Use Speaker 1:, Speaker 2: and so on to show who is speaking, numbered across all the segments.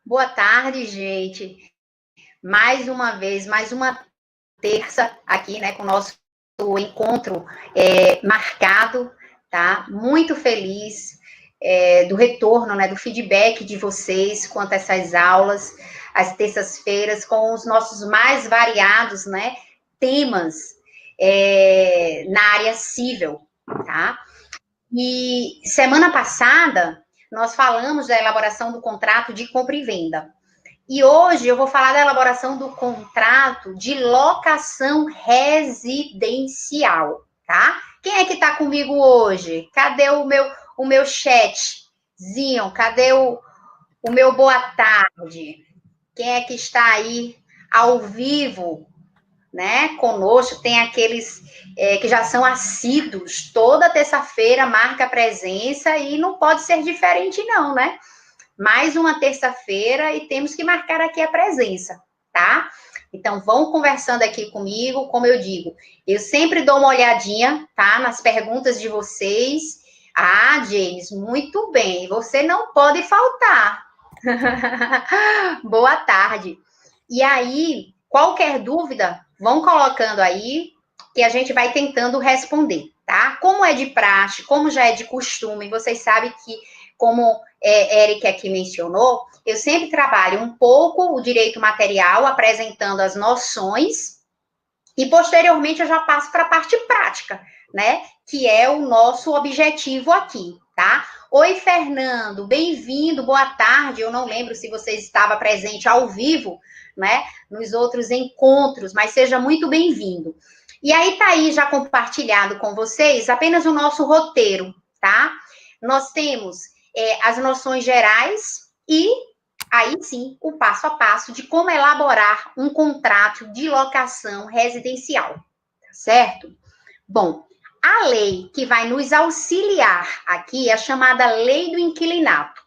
Speaker 1: Boa tarde, gente. Mais uma vez, mais uma terça aqui, né, com o nosso encontro marcado, tá? Muito feliz do retorno, né, do feedback de vocês quanto a essas aulas, às terças-feiras, com os nossos mais variados, né, temas na área civil, tá? E semana passada, nós falamos da elaboração do contrato de compra e venda. E hoje eu vou falar da elaboração do contrato de locação residencial, tá? Quem é que tá comigo hoje? Cadê o meu chatzinho? Cadê o meu boa tarde? Quem é que está aí ao vivo, né, conosco? Tem aqueles que já são assíduos, toda terça-feira marca presença e não pode ser diferente não, né? Mais uma terça-feira e temos que marcar aqui a presença, tá? Então, vão conversando aqui comigo, como eu digo, eu sempre dou uma olhadinha, tá, nas perguntas de vocês. Ah, James, muito bem, você não pode faltar. Boa tarde. E aí, qualquer dúvida, vão colocando aí, que a gente vai tentando responder, tá? Como é de praxe, como já é de costume, vocês sabem que, como Eric aqui mencionou, eu sempre trabalho um pouco o direito material, apresentando as noções, e posteriormente eu já passo para a parte prática, né? Que é o nosso objetivo aqui, tá? Oi, Fernando, bem-vindo, boa tarde. Eu não lembro se você estava presente ao vivo, né? Nos outros encontros, mas seja muito bem-vindo. E aí tá aí já compartilhado com vocês apenas o nosso roteiro, tá? Nós temos as noções gerais e aí sim o passo a passo de como elaborar um contrato de locação residencial, tá certo? Bom, a lei que vai nos auxiliar aqui é a chamada Lei do Inquilinato,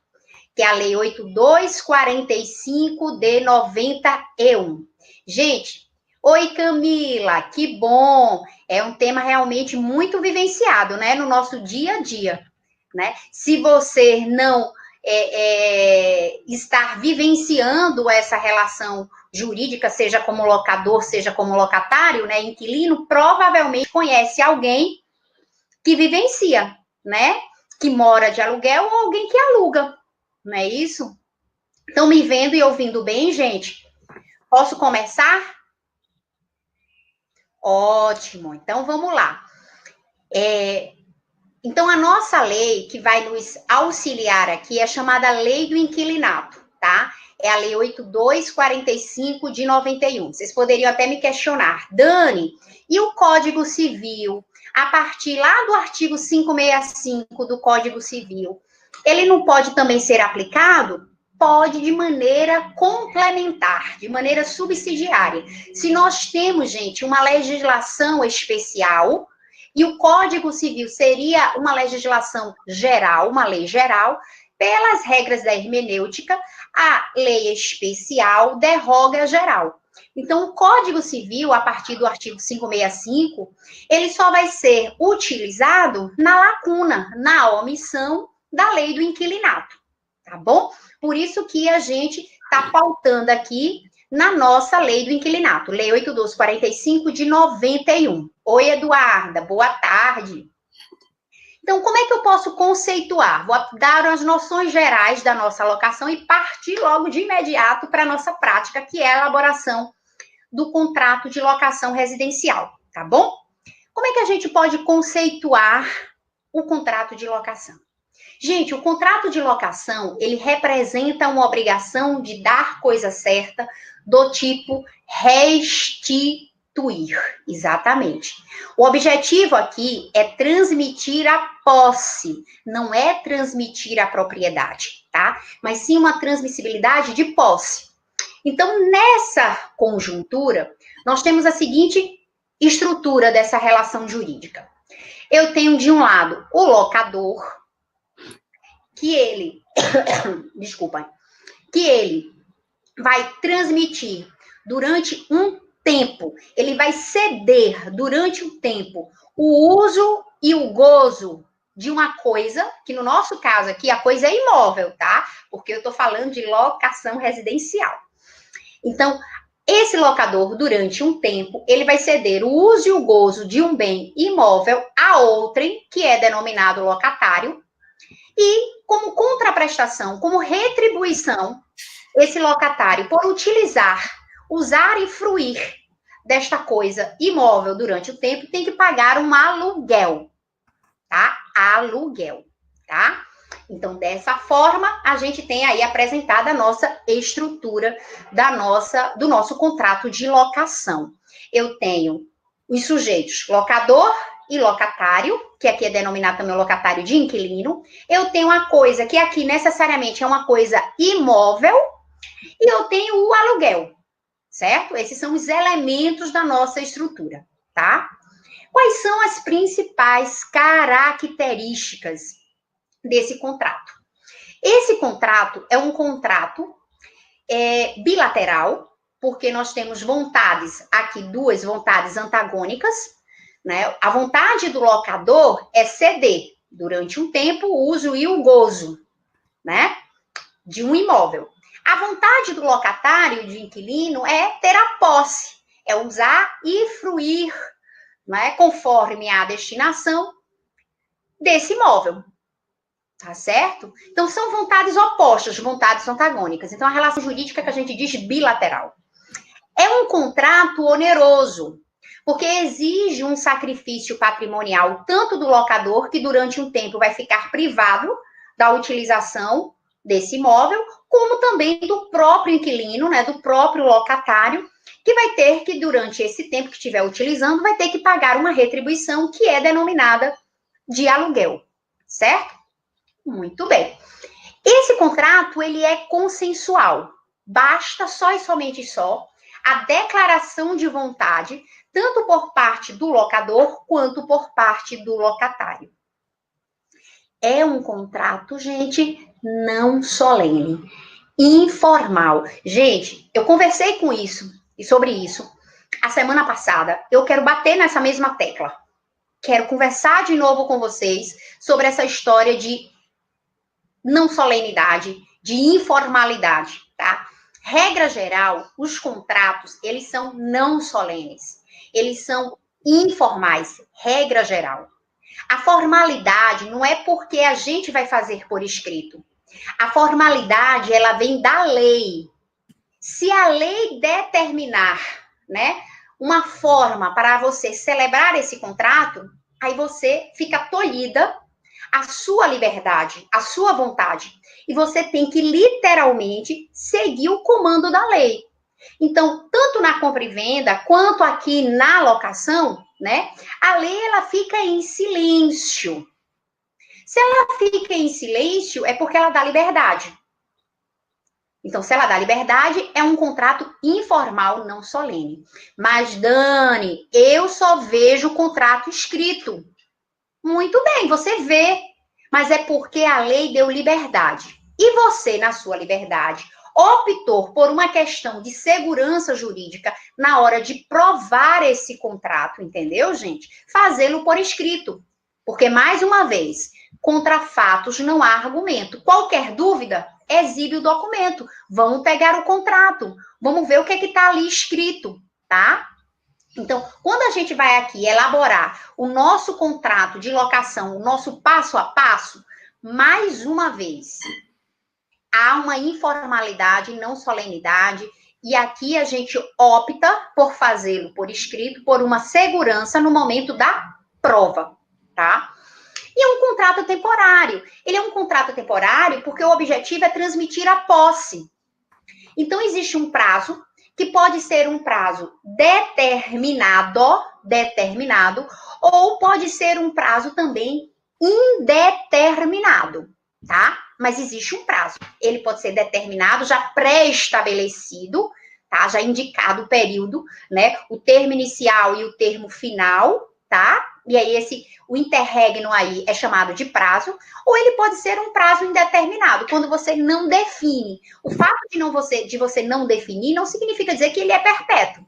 Speaker 1: que é a Lei 8245 de 91. Gente, oi Camila, que bom! É um tema realmente muito vivenciado, né, no nosso dia a dia, né? Se você não estar vivenciando essa relação jurídica, seja como locador, seja como locatário, né, inquilino, provavelmente conhece alguém que vivencia, né? Que mora de aluguel ou alguém que aluga, não é isso? Estão me vendo e ouvindo bem, gente? Posso começar? Ótimo, então vamos lá. Então, a nossa lei que vai nos auxiliar aqui é chamada Lei do Inquilinato, tá? É a Lei 8245 de 91. Vocês poderiam até me questionar, Dani, e o Código Civil, a partir lá do artigo 565 do Código Civil, ele não pode também ser aplicado? Pode de maneira complementar, de maneira subsidiária. Se nós temos, gente, uma legislação especial, e o Código Civil seria uma legislação geral, uma lei geral, pelas regras da hermenêutica, a lei especial derroga a geral. Então, o Código Civil, a partir do artigo 565, ele só vai ser utilizado na lacuna, na omissão da lei do inquilinato, tá bom? Por isso que a gente está pautando aqui na nossa lei do inquilinato, Lei 8245 de 91. Oi, Eduarda, boa tarde. Então, como é que eu posso conceituar? Vou dar as noções gerais da nossa locação e partir logo de imediato para a nossa prática, que é a elaboração do contrato de locação residencial, tá bom? Como é que a gente pode conceituar o contrato de locação? Gente, o contrato de locação, ele representa uma obrigação de dar coisa certa do tipo restituir. Exatamente. O objetivo aqui é transmitir a posse, não é transmitir a propriedade, tá? Mas sim uma transmissibilidade de posse. Então, nessa conjuntura, nós temos a seguinte estrutura dessa relação jurídica. Eu tenho, de um lado, o locador, que ele, desculpa, que ele vai transmitir durante um tempo, ele vai ceder durante um tempo o uso e o gozo de uma coisa, que no nosso caso aqui, a coisa é imóvel, tá? Porque eu estou falando de locação residencial. Então, esse locador, durante um tempo, ele vai ceder o uso e o gozo de um bem imóvel a outrem, que é denominado locatário, e como contraprestação, como retribuição, esse locatário, por usar e fruir desta coisa imóvel durante o tempo, tem que pagar um aluguel, tá? Aluguel, tá? Então, dessa forma, a gente tem aí apresentada a nossa estrutura do nosso contrato de locação. Eu tenho os sujeitos locador e locatário, que aqui é denominado também o locatário de inquilino. Eu tenho uma coisa que aqui necessariamente é uma coisa imóvel, e eu tenho o aluguel, certo? Esses são os elementos da nossa estrutura, tá? Quais são as principais características desse contrato? Esse contrato é um contrato bilateral, porque nós temos vontades, aqui duas vontades antagônicas, né? A vontade do locador é ceder, durante um tempo, o uso e o gozo, né, de um imóvel. A vontade do locatário, de inquilino, é ter a posse, é usar e fruir, né, conforme a destinação desse imóvel. Tá certo? Então, são vontades opostas, vontades antagônicas. Então, a relação jurídica que a gente diz bilateral. É um contrato oneroso, porque exige um sacrifício patrimonial, tanto do locador, que durante um tempo vai ficar privado da utilização desse imóvel, como também do próprio inquilino, né, do próprio locatário, que vai ter que, durante esse tempo que estiver utilizando, vai ter que pagar uma retribuição que é denominada de aluguel, certo? Muito bem. Esse contrato, ele é consensual. Basta só e somente só a declaração de vontade, tanto por parte do locador, quanto por parte do locatário. É um contrato, gente, não solene, informal. Gente, eu conversei sobre isso a semana passada. Eu quero bater nessa mesma tecla. Quero conversar de novo com vocês sobre essa história de não solenidade, de informalidade, tá? Regra geral, os contratos, eles são não solenes. Eles são informais, regra geral. A formalidade não é porque a gente vai fazer por escrito. A formalidade, ela vem da lei. Se a lei determinar, né, uma forma para você celebrar esse contrato, aí você fica tolhida a sua liberdade, a sua vontade. E você tem que literalmente seguir o comando da lei. Então, tanto na compra e venda, quanto aqui na locação, né, a lei ela fica em silêncio. Se ela fica em silêncio, é porque ela dá liberdade. Então, se ela dá liberdade, é um contrato informal, não solene. Mas, Dani, eu só vejo o contrato escrito. Muito bem, você vê. Mas é porque a lei deu liberdade. E você, na sua liberdade, optou por uma questão de segurança jurídica na hora de provar esse contrato, entendeu, gente? Fazê-lo por escrito. Porque, mais uma vez, contra fatos não há argumento. Qualquer dúvida, exibe o documento. Vamos pegar o contrato. Vamos ver o que está ali escrito, tá? Então, quando a gente vai aqui elaborar o nosso contrato de locação, o nosso passo a passo, mais uma vez, há uma informalidade, não solenidade, e aqui a gente opta por fazê-lo por escrito, por uma segurança no momento da prova, tá? E é um contrato temporário. Ele é um contrato temporário porque o objetivo é transmitir a posse. Então, existe um prazo que pode ser um prazo determinado, ou pode ser um prazo também indeterminado, tá? Mas existe um prazo. Ele pode ser determinado, já pré-estabelecido, tá? Já indicado o período, né? O termo inicial e o termo final, tá? E aí o interregno aí é chamado de prazo, ou ele pode ser um prazo indeterminado, quando você não define. O fato de você não definir não significa dizer que ele é perpétuo.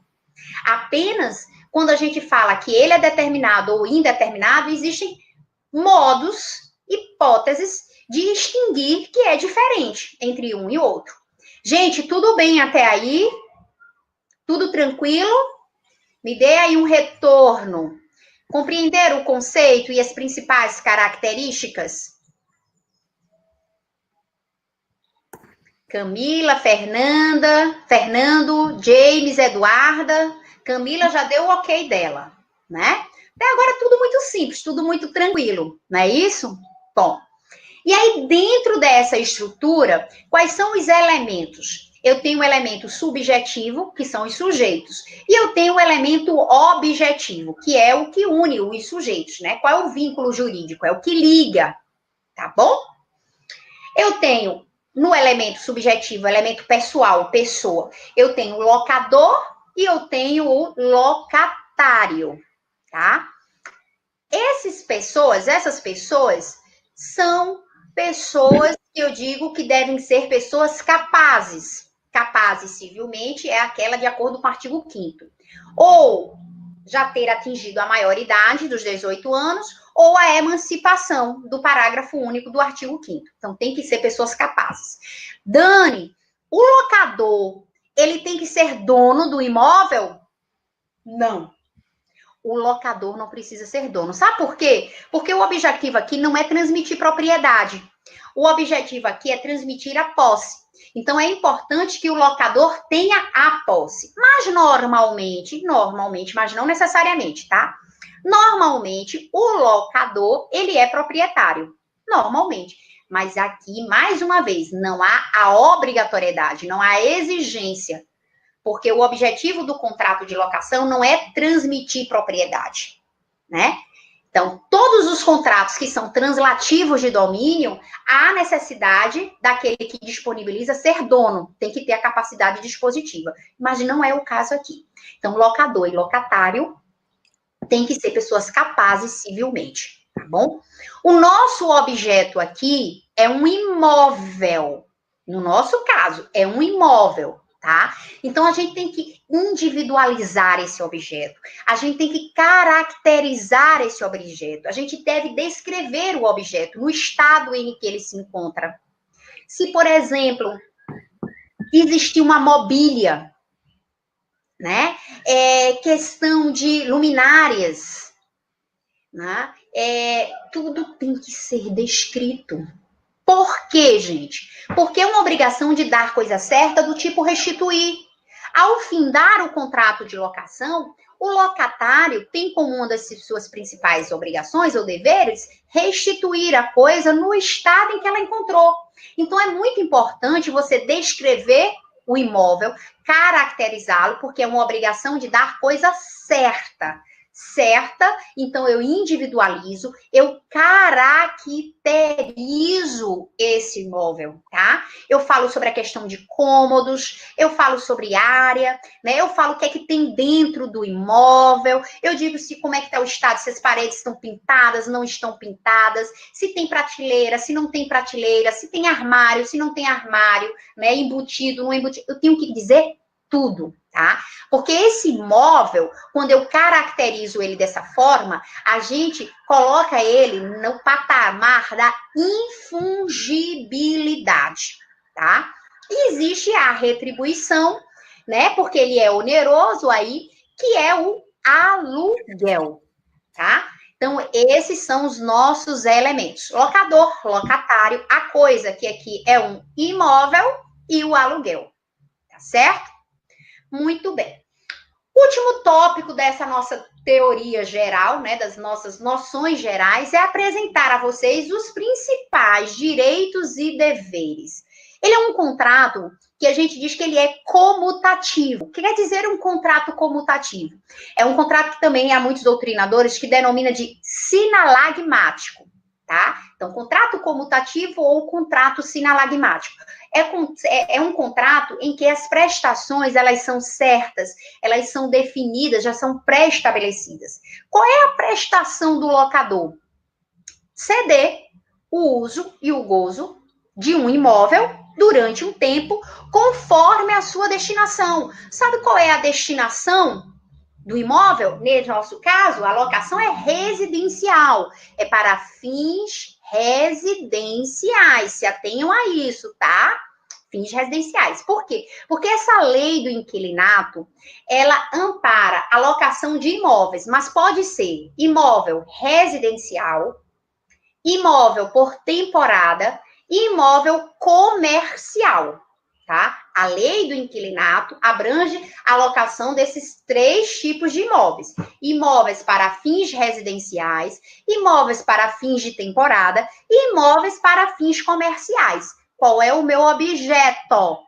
Speaker 1: Apenas quando a gente fala que ele é determinado ou indeterminado, existem modos hipóteses de distinguir que é diferente entre um e outro. Gente, tudo bem até aí? Tudo tranquilo? Me dê aí um retorno. Compreenderam o conceito e as principais características? Camila, Fernando, James, Eduarda. Camila já deu o ok dela, né? Até agora tudo muito simples, tudo muito tranquilo, não é isso? Bom, e aí dentro dessa estrutura, quais são os elementos? Eu tenho o elemento subjetivo, que são os sujeitos, e eu tenho o elemento objetivo, que é o que une os sujeitos, né? Qual é o vínculo jurídico? É o que liga, tá bom? Eu tenho no elemento subjetivo, elemento pessoal, pessoa, eu tenho o locador e eu tenho o locatário, tá? Essas pessoas são pessoas que eu digo que devem ser pessoas capazes. Capazes civilmente é aquela de acordo com o artigo 5º. Ou já ter atingido a maioridade dos 18 anos, ou a emancipação do parágrafo único do artigo 5º. Então, tem que ser pessoas capazes. Dani, o locador, ele tem que ser dono do imóvel? Não. O locador não precisa ser dono. Sabe por quê? Porque o objetivo aqui não é transmitir propriedade. O objetivo aqui é transmitir a posse. Então, é importante que o locador tenha a posse. Mas normalmente, mas não necessariamente, tá? Normalmente, o locador, ele é proprietário. Normalmente. Mas aqui, mais uma vez, não há a obrigatoriedade, não há exigência. Porque o objetivo do contrato de locação não é transmitir propriedade, né? Então, todos os contratos que são translativos de domínio, há necessidade daquele que disponibiliza ser dono, tem que ter a capacidade dispositiva. Mas não é o caso aqui. Então, locador e locatário tem que ser pessoas capazes civilmente, tá bom? O nosso objeto aqui é um imóvel. No nosso caso, é um imóvel, tá? Então, a gente tem que individualizar esse objeto. A gente tem que caracterizar esse objeto. A gente deve descrever o objeto no estado em que ele se encontra. Se, por exemplo, existir uma mobília, né? Questão de luminárias, né? Tudo tem que ser descrito. Por quê, gente? Porque é uma obrigação de dar coisa certa do tipo restituir. Ao findar o contrato de locação, o locatário tem como uma das suas principais obrigações ou deveres restituir a coisa no estado em que ela encontrou. Então, é muito importante você descrever o imóvel, caracterizá-lo, porque é uma obrigação de dar coisa certa. Então eu individualizo, eu caracterizo esse imóvel, tá? Eu falo sobre a questão de cômodos, eu falo sobre área, né? Eu falo o que é que tem dentro do imóvel, eu digo como é que está o estado, se as paredes estão pintadas, não estão pintadas, se tem prateleira, se não tem prateleira, se tem armário, se não tem armário, né? Embutido, não embutido, eu tenho que dizer tudo, tá? Porque esse imóvel, quando eu caracterizo ele dessa forma, a gente coloca ele no patamar da infungibilidade, tá? E existe a retribuição, né? Porque ele é oneroso aí, que é o aluguel, tá? Então, esses são os nossos elementos. Locador, locatário, a coisa que aqui é um imóvel e o aluguel, tá certo? Muito bem. Último tópico dessa nossa teoria geral, né, das nossas noções gerais, é apresentar a vocês os principais direitos e deveres. Ele é um contrato que a gente diz que ele é comutativo. O que quer dizer um contrato comutativo? É um contrato que também há muitos doutrinadores que denomina de sinalagmático, tá? Então, contrato comutativo ou contrato sinalagmático. É um contrato em que as prestações, elas são certas, elas são definidas, já são pré-estabelecidas. Qual é a prestação do locador? Ceder o uso e o gozo de um imóvel durante um tempo, conforme a sua destinação. Sabe qual é a destinação do imóvel? Nesse nosso caso, a locação é residencial, é para fins residenciais. Se atenham a isso, tá? Fins residenciais. Por quê? Porque essa lei do inquilinato, ela ampara a locação de imóveis, mas pode ser imóvel residencial, imóvel por temporada e imóvel comercial, tá? A lei do inquilinato abrange a locação desses 3 tipos de imóveis: imóveis para fins residenciais, imóveis para fins de temporada e imóveis para fins comerciais. Qual é o meu objeto?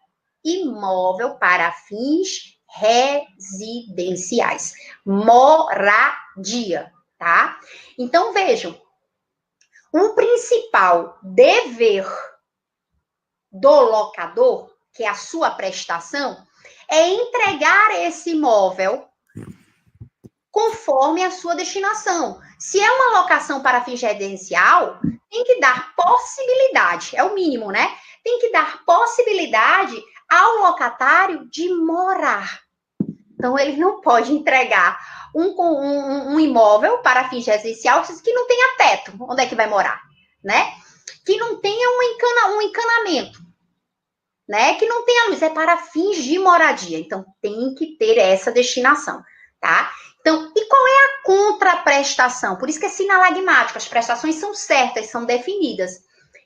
Speaker 1: Imóvel para fins residenciais. Moradia, tá? Então, vejam, o principal dever do locador, que é a sua prestação, é entregar esse imóvel conforme a sua destinação. Se é uma locação para fins residencial, tem que dar possibilidade, é o mínimo, né? Tem que dar possibilidade ao locatário de morar. Então, ele não pode entregar um imóvel para fins residencial que não tenha teto. Onde é que vai morar? Né? Que não tenha um encanamento, né? Que não tenha luz, é para fins de moradia. Então, tem que ter essa destinação, tá? Então, e qual é a contraprestação? Por isso que é sinalagmático, as prestações são certas, são definidas.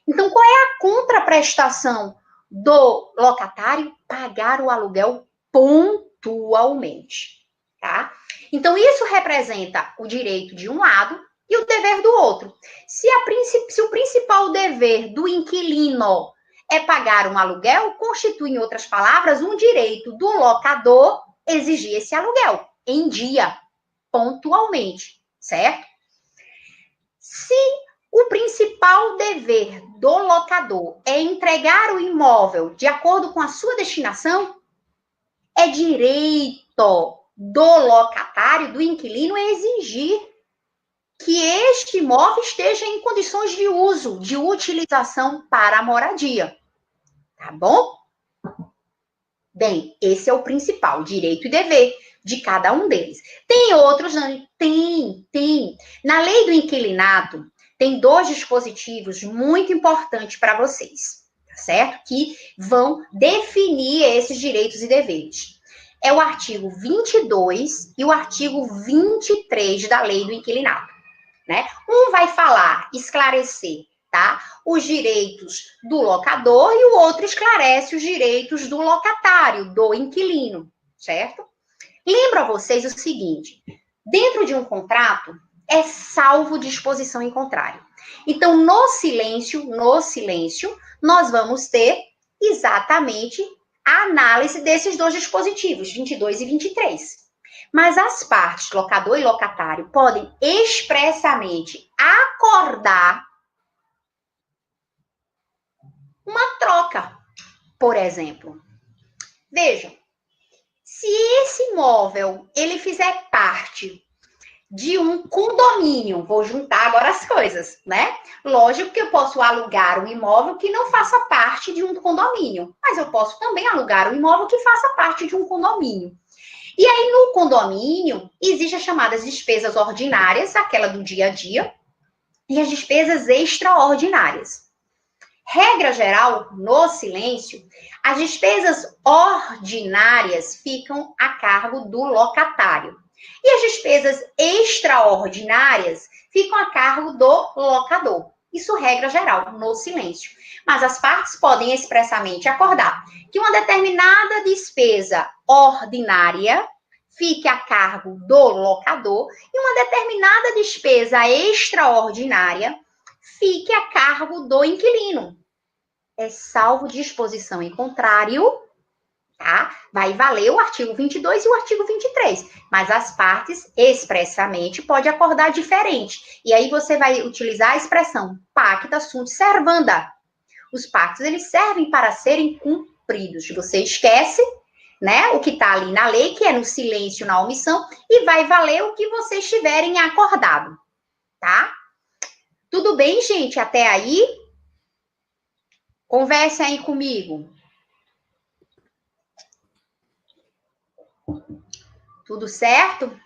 Speaker 1: Então, qual é a contraprestação do locatário? Pagar o aluguel pontualmente, tá? Então, isso representa o direito de um lado e o dever do outro. Se o principal dever do inquilino é pagar um aluguel, constitui, em outras palavras, um direito do locador exigir esse aluguel em dia, pontualmente, certo? Se o principal dever do locador é entregar o imóvel de acordo com a sua destinação, é direito do locatário, do inquilino, exigir que este imóvel esteja em condições de uso, de utilização para a moradia. Tá bom? Bem, esse é o principal, direito e dever de cada um deles. Tem outros? Tem. Na lei do inquilinato, tem 2 dispositivos muito importantes para vocês, tá certo? Que vão definir esses direitos e deveres. É o artigo 22 e o artigo 23 da lei do inquilinato, né? Um vai falar, esclarecer, tá? Os direitos do locador e o outro esclarece os direitos do locatário, do inquilino, certo? Lembro a vocês o seguinte: dentro de um contrato é salvo disposição em contrário. Então, no silêncio, nós vamos ter exatamente a análise desses 2 dispositivos, 22 e 23. Mas as partes, locador e locatário, podem expressamente acordar uma troca. Por exemplo, vejam, se esse imóvel ele fizer parte de um condomínio, vou juntar agora as coisas, né? Lógico que eu posso alugar um imóvel que não faça parte de um condomínio, mas eu posso também alugar um imóvel que faça parte de um condomínio. E aí, no condomínio, existem as chamadas despesas ordinárias, aquela do dia a dia, e as despesas extraordinárias. Regra geral, no silêncio, as despesas ordinárias ficam a cargo do locatário. E as despesas extraordinárias ficam a cargo do locador. Isso regra geral, no silêncio. Mas as partes podem expressamente acordar que uma determinada despesa ordinária fique a cargo do locador e uma determinada despesa extraordinária fique a cargo do inquilino. É salvo disposição em contrário, tá? Vai valer o artigo 22 e o artigo 23, mas as partes expressamente pode acordar diferente. E aí você vai utilizar a expressão pacta sunt servanda. Os pactos, eles servem para serem cumpridos. Você esquece, né, o que está ali na lei, que é no silêncio, na omissão, e vai valer o que vocês tiverem acordado, tá? Tudo bem, gente? Até aí? Converse aí comigo. Tudo certo?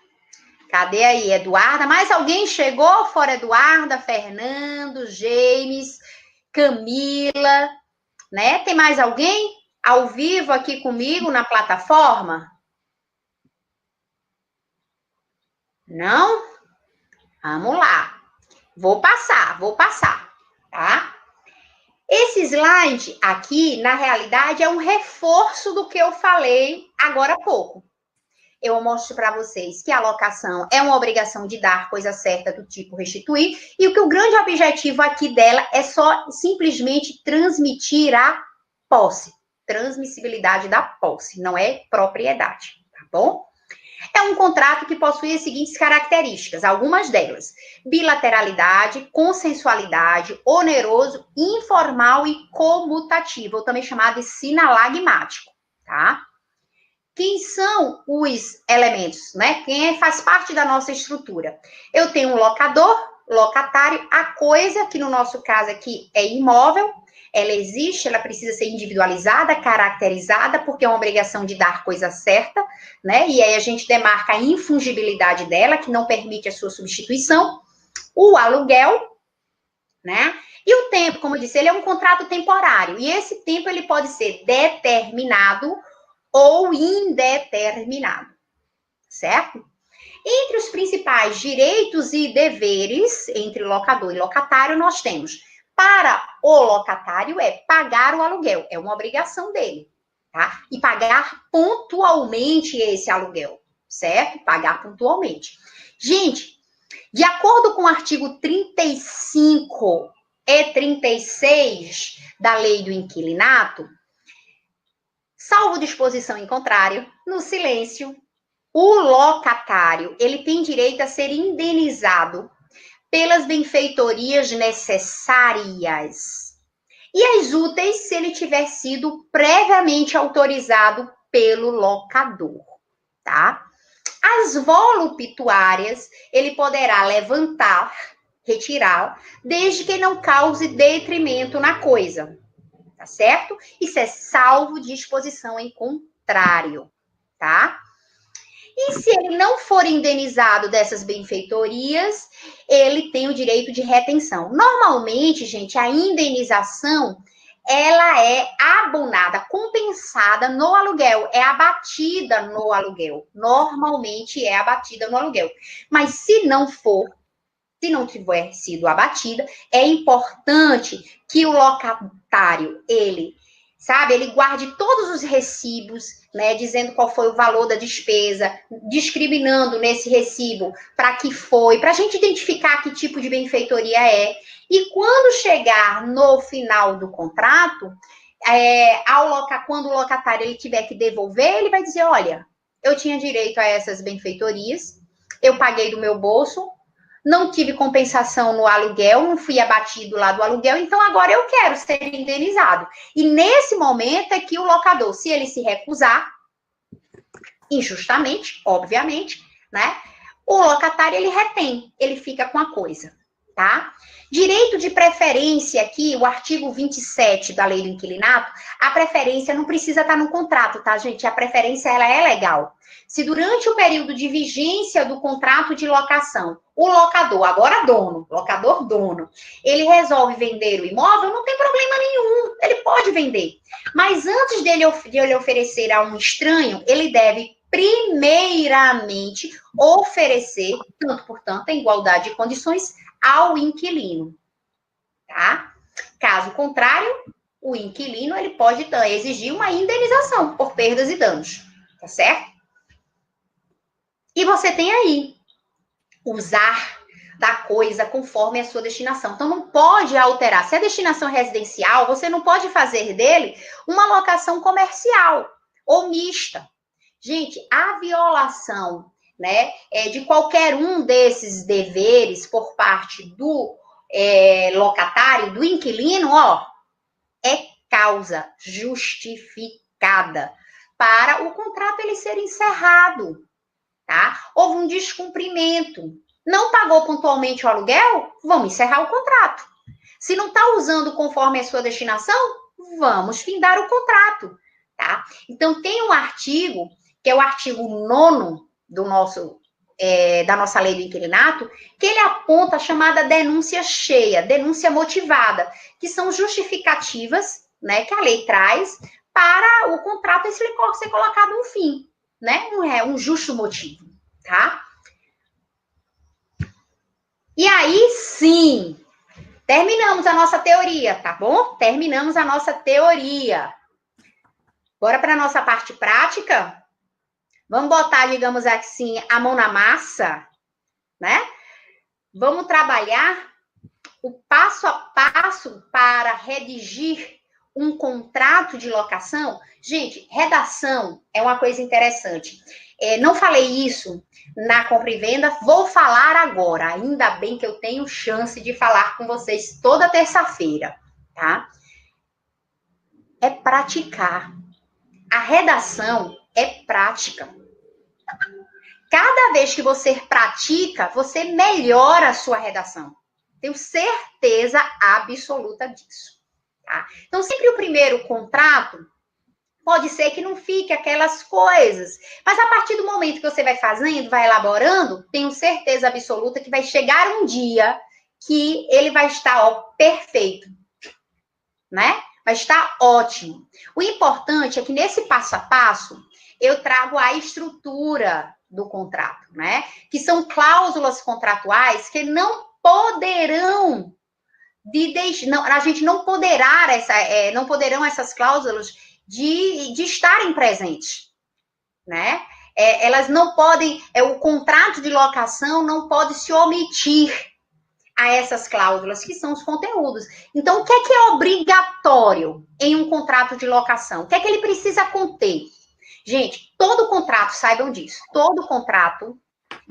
Speaker 1: Cadê aí, Eduarda? Mais alguém chegou? Fora Eduarda, Fernando, James, Camila, né? Tem mais alguém ao vivo aqui comigo na plataforma? Não? Vamos lá. Vou passar, tá? Esse slide aqui, na realidade, é um reforço do que eu falei agora há pouco. Eu mostro para vocês que a alocação é uma obrigação de dar coisa certa do tipo restituir, e o grande objetivo aqui dela é só simplesmente transmitir a posse, transmissibilidade da posse, não é propriedade, tá bom? É um contrato que possui as seguintes características, algumas delas: bilateralidade, consensualidade, oneroso, informal e comutativo, ou também chamado de sinalagmático, tá? Quem são os elementos, né? Quem faz parte da nossa estrutura? Eu tenho um locador, locatário, a coisa, que no nosso caso aqui é imóvel, ela existe, ela precisa ser individualizada, caracterizada, porque é uma obrigação de dar coisa certa, né? E aí a gente demarca a infungibilidade dela, que não permite a sua substituição. O aluguel, né? E o tempo, como eu disse, ele é um contrato temporário, e esse tempo ele pode ser determinado ou indeterminado, certo? Entre os principais direitos e deveres entre locador e locatário, nós temos: para o locatário é pagar o aluguel, é uma obrigação dele, tá? E pagar pontualmente esse aluguel, certo? Pagar pontualmente. Gente, de acordo com o artigo 35 e 36 da Lei do Inquilinato, salvo disposição em contrário, no silêncio, o locatário, ele tem direito a ser indenizado pelas benfeitorias necessárias e as úteis se ele tiver sido previamente autorizado pelo locador, tá? As voluptuárias, ele poderá levantar, retirar, desde que não cause detrimento na coisa, tá certo? Isso é salvo disposição em contrário, tá? E se ele não for indenizado dessas benfeitorias, ele tem o direito de retenção. Normalmente, gente, a indenização, ela é abonada, compensada no aluguel, é abatida no aluguel. Normalmente é abatida no aluguel. Mas se não for, se não tiver sido abatida, é importante que o locatário, ele guarde todos os recibos, né, dizendo qual foi o valor da despesa, discriminando nesse recibo para que foi, para a gente identificar que tipo de benfeitoria é. E quando chegar no final do contrato, quando o locatário ele tiver que devolver, ele vai dizer: olha, eu tinha direito a essas benfeitorias, eu paguei do meu bolso, não tive compensação no aluguel, não fui abatido lá do aluguel, então agora eu quero ser indenizado. E nesse momento é que o locador, se ele se recusar, injustamente, obviamente, né? O locatário, ele retém, ele fica com a coisa, tá? Direito de preferência aqui, o artigo 27 da Lei do Inquilinato, a preferência não precisa estar no contrato, tá, gente? A preferência, ela é legal. Se durante o período de vigência do contrato de locação, o locador, agora dono, locador dono, ele resolve vender o imóvel, não tem problema nenhum, ele pode vender. Mas antes de ele oferecer a um estranho, ele deve primeiramente oferecer, tanto por tanto, em igualdade de condições, ao inquilino, tá? Caso contrário, o inquilino ele pode exigir uma indenização por perdas e danos, tá certo? E você tem aí usar da coisa conforme a sua destinação. Então, não pode alterar. Se a destinação é residencial, você não pode fazer dele uma locação comercial ou mista. Gente, a violação, né, de qualquer um desses deveres por parte do locatário, do inquilino, ó, é causa justificada para o contrato ele ser encerrado, tá? Houve um descumprimento. Não pagou pontualmente o aluguel? Vamos encerrar o contrato. Se não está usando conforme a sua destinação, vamos findar o contrato, tá? Então, tem um artigo, que é o artigo 9º do nosso da nossa lei do inquilinato, que ele aponta a chamada denúncia cheia, denúncia motivada, que são justificativas, né, que a lei traz para o contrato ser colocado um fim, né, um justo motivo, tá? E aí, sim, terminamos a nossa teoria, tá bom? Terminamos a nossa teoria. Bora para a nossa parte prática? Vamos botar, digamos assim, a mão na massa, né? Vamos trabalhar o passo a passo para redigir um contrato de locação. Gente, redação é uma coisa interessante. Não falei isso na compra e venda, vou falar agora. Ainda bem que eu tenho chance de falar com vocês toda terça-feira, tá? É praticar. A redação é prática. Cada vez que você pratica, você melhora a sua redação. Tenho certeza absoluta disso. Tá? Então, sempre o primeiro contrato, pode ser que não fique aquelas coisas. Mas a partir do momento que você vai fazendo, vai elaborando, tenho certeza absoluta que vai chegar um dia que ele vai estar perfeito. Né? Vai estar ótimo. O importante é que nesse passo a passo, eu trago a estrutura do contrato, né? Que são cláusulas contratuais que não poderão a gente não poderá não poderão essas cláusulas de estarem presentes, né? Elas não podem, o contrato de locação não pode se omitir a essas cláusulas, que são os conteúdos. Então, o que é obrigatório em um contrato de locação? O que é que ele precisa conter? Gente, todo contrato, saibam disso, todo contrato,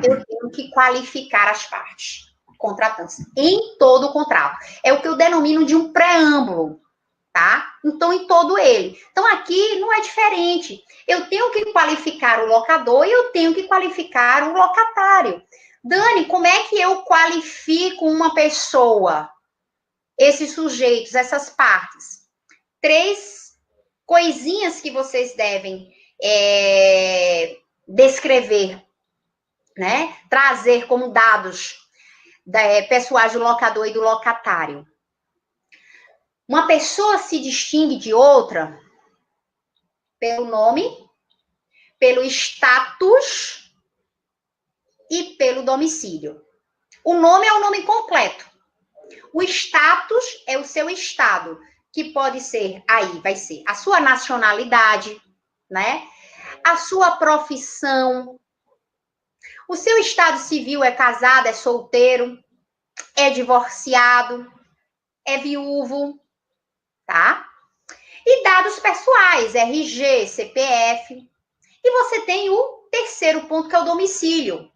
Speaker 1: eu tenho que qualificar as partes contratantes, em todo o contrato. É o que eu denomino de um preâmbulo, tá? Então, em todo ele. Então, aqui não é diferente. Eu tenho que qualificar o locador e eu tenho que qualificar o locatário. Dani, como é que eu qualifico uma pessoa? Esses sujeitos, essas partes. 3 coisinhas que vocês devem descrever, né? Trazer como dados pessoais do locador e do locatário. Uma pessoa se distingue de outra pelo nome, pelo status e pelo domicílio. O nome é o nome completo. O status é o seu estado, que pode ser, aí vai ser a sua nacionalidade, né? A sua profissão. O seu estado civil é casado, é solteiro, é divorciado, é viúvo, tá? E dados pessoais, RG, CPF. E você tem o terceiro ponto, que é o domicílio.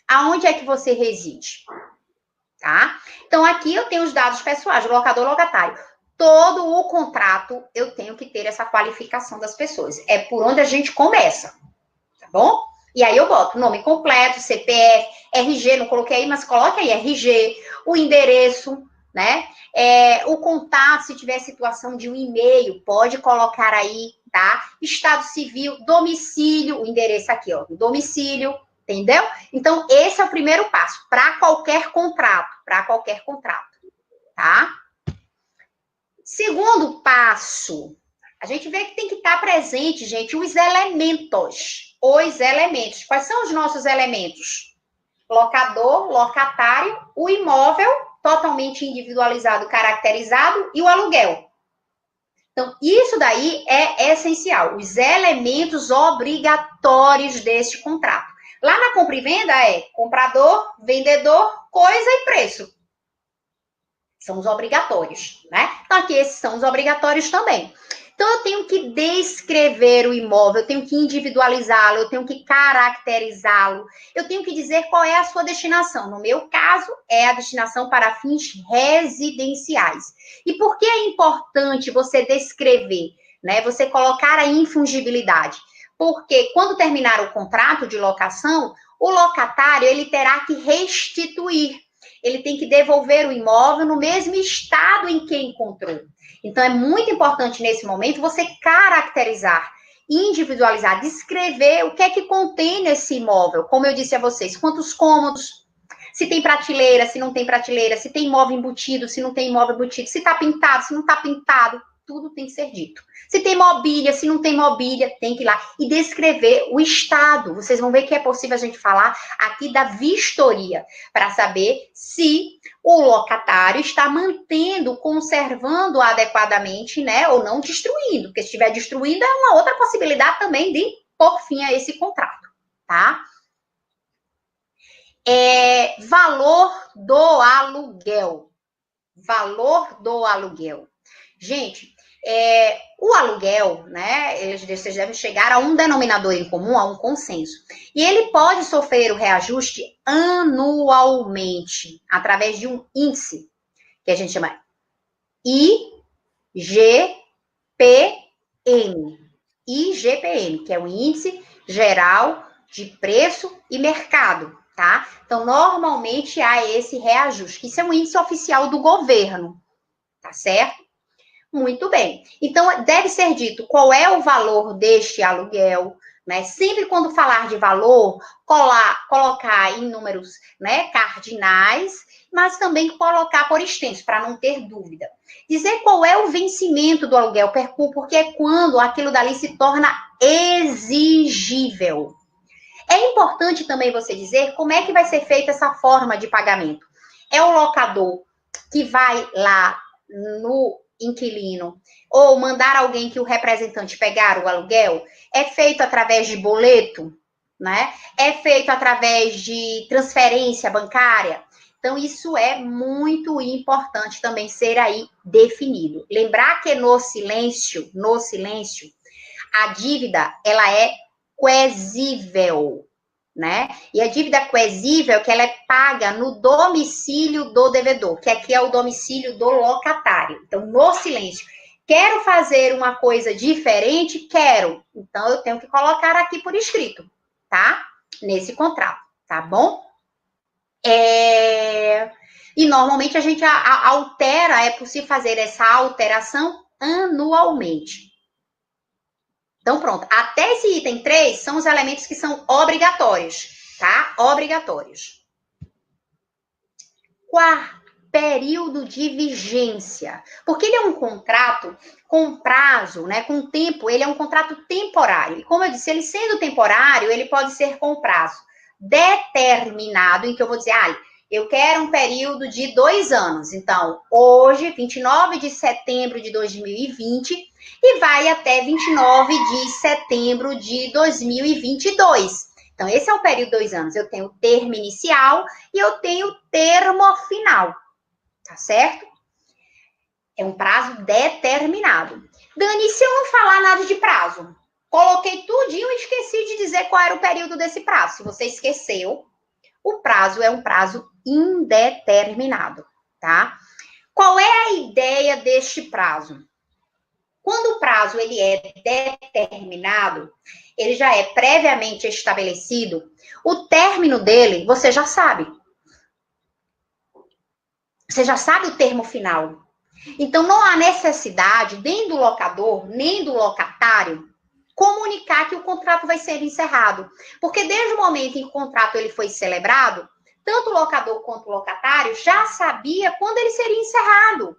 Speaker 1: Aonde é que você reside? Tá? Então, aqui eu tenho os dados pessoais, locador, locatário. Todo o contrato, eu tenho que ter essa qualificação das pessoas. É por onde a gente começa, tá bom? E aí eu boto o nome completo, CPF, RG, não coloquei aí, mas coloque aí RG, o endereço, né? O contato, se tiver situação de um e-mail, pode colocar aí, tá? Estado civil, domicílio, o endereço aqui, ó, domicílio, entendeu? Então, esse é o primeiro passo, para qualquer contrato, tá? Segundo passo, a gente vê que tem que estar presente, gente, os elementos. Quais são os nossos elementos? Locador, locatário, o imóvel totalmente individualizado, caracterizado e o aluguel. Então, isso daí é essencial, os elementos obrigatórios deste contrato. Lá na compra e venda é comprador, vendedor, coisa e preço. São os obrigatórios, né? Então, aqui esses são os obrigatórios também. Então, eu tenho que descrever o imóvel, eu tenho que individualizá-lo, eu tenho que caracterizá-lo, eu tenho que dizer qual é a sua destinação. No meu caso, é a destinação para fins residenciais. E por que é importante você descrever, né? Você colocar a infungibilidade? Porque quando terminar o contrato de locação, o locatário, ele terá que restituir. Ele tem que devolver o imóvel no mesmo estado em que encontrou. Então, é muito importante, nesse momento, você caracterizar. individualizar, descrever o que é que contém nesse imóvel. Como eu disse a vocês, quantos cômodos, se tem prateleira, se não tem prateleira, se tem móvel embutido, se não tem móvel embutido, se está pintado, se não está pintado, tudo tem que ser dito. Se tem mobília, se não tem mobília, tem que ir lá e descrever o estado. Vocês vão ver que é possível a gente falar aqui da vistoria, para saber se o locatário está mantendo, conservando adequadamente, né, ou não destruindo, porque se estiver destruindo é uma outra possibilidade também de pôr fim a esse contrato, tá? Valor do aluguel. Valor do aluguel. Gente, o aluguel, né, vocês devem chegar a um denominador em comum, a um consenso. E ele pode sofrer o reajuste anualmente, através de um índice, que a gente chama IGPM. IGPM, que é o Índice Geral de Preço e Mercado, tá? Então, normalmente há esse reajuste. Isso é um índice oficial do governo, tá certo? Muito bem. Então, deve ser dito qual é o valor deste aluguel, né? Sempre quando falar de valor, colocar em números, né, cardinais, mas também colocar por extenso, para não ter dúvida. Dizer qual é o vencimento do aluguel, porque é quando aquilo dali se torna exigível. É importante também você dizer como é que vai ser feita essa forma de pagamento. É o locador que vai lá no inquilino ou mandar alguém que o representante pegar o aluguel? É feito através de boleto, né? É feito através de transferência bancária? Então, isso é muito importante também ser aí definido. Lembrar que no silêncio, a dívida, ela é coesível, né? E a dívida coesível é que ela é paga no domicílio do devedor, que aqui é o domicílio do locatário. Então, no silêncio, quero fazer uma coisa diferente? Quero. Então, eu tenho que colocar aqui por escrito, tá? Nesse contrato, tá bom? E normalmente a gente altera, é possível fazer essa alteração anualmente. Então, pronto. Até esse item 3 são os elementos que são obrigatórios, tá? Obrigatórios. Quarto, período de vigência. Porque ele é um contrato com prazo, né? Com tempo, ele é um contrato temporário. E como eu disse, ele sendo temporário, ele pode ser com prazo determinado, em que eu vou dizer, eu quero um período de 2 anos. Então, hoje, 29 de setembro de 2020, e vai até 29 de setembro de 2022. Então, esse é o período de 2 anos. Eu tenho o termo inicial e eu tenho o termo final. Tá certo? É um prazo determinado. Dani, se eu não falar nada de prazo? Coloquei tudinho e esqueci de dizer qual era o período desse prazo. Se você esqueceu, o prazo é um prazo indeterminado, tá? Qual é a ideia deste prazo? Quando o prazo ele é determinado, ele já é previamente estabelecido, o término dele você já sabe. Você já sabe o termo final. Então, não há necessidade, nem do locador, nem do locatário, comunicar que o contrato vai ser encerrado. Porque desde o momento em que o contrato ele foi celebrado, tanto o locador quanto o locatário já sabia quando ele seria encerrado.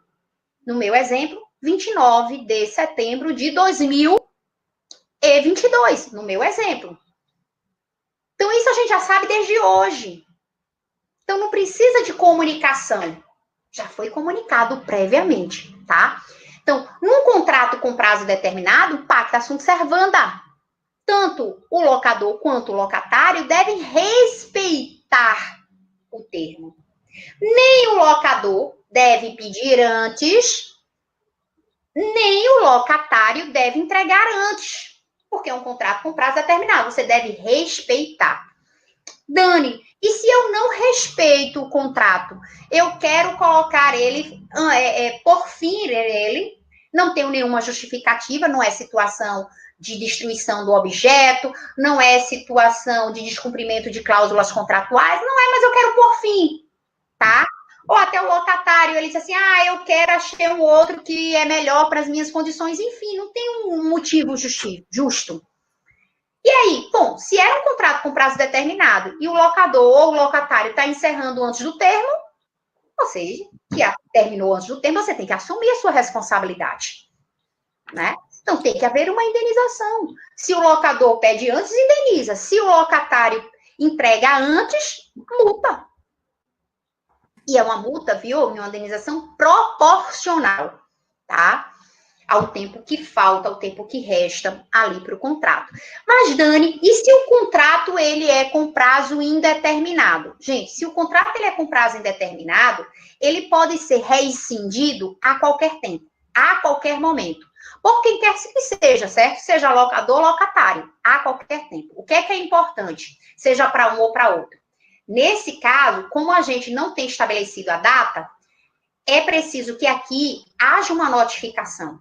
Speaker 1: No meu exemplo, 29 de setembro de 2022, no meu exemplo. Então, isso a gente já sabe desde hoje. Então, não precisa de comunicação. Já foi comunicado previamente, tá? Então, num contrato com prazo determinado, pacta sunt servanda. Tanto o locador quanto o locatário devem respeitar o termo. Nem o locador deve pedir antes, nem o locatário deve entregar antes, porque é um contrato com prazo determinado. Você deve respeitar. Dani, e se eu não respeito o contrato? Eu quero colocar ele, por fim ele, não tenho nenhuma justificativa, não é situação de destruição do objeto, não é situação de descumprimento de cláusulas contratuais, não é, mas eu quero por fim, tá? Ou até o locatário, ele diz assim, eu quero achar um outro que é melhor para as minhas condições, enfim, não tem um motivo justo. E aí, bom, se é um contrato com prazo determinado e o locador ou o locatário está encerrando antes do termo, você que terminou antes do termo, você tem que assumir a sua responsabilidade, né? Então, tem que haver uma indenização. Se o locador pede antes, indeniza. Se o locatário entrega antes, multa. E é uma multa, viu? Uma indenização proporcional, tá? Ao tempo que falta, ao tempo que resta ali para o contrato. Mas, Dani, e se o contrato ele é com prazo indeterminado? Gente, se o contrato ele é com prazo indeterminado, ele pode ser rescindido a qualquer tempo, a qualquer momento. Por quem quer que seja, certo? Seja locador ou locatário, a qualquer tempo. O que é importante? Seja para um ou para outro. Nesse caso, como a gente não tem estabelecido a data, é preciso que aqui haja uma notificação,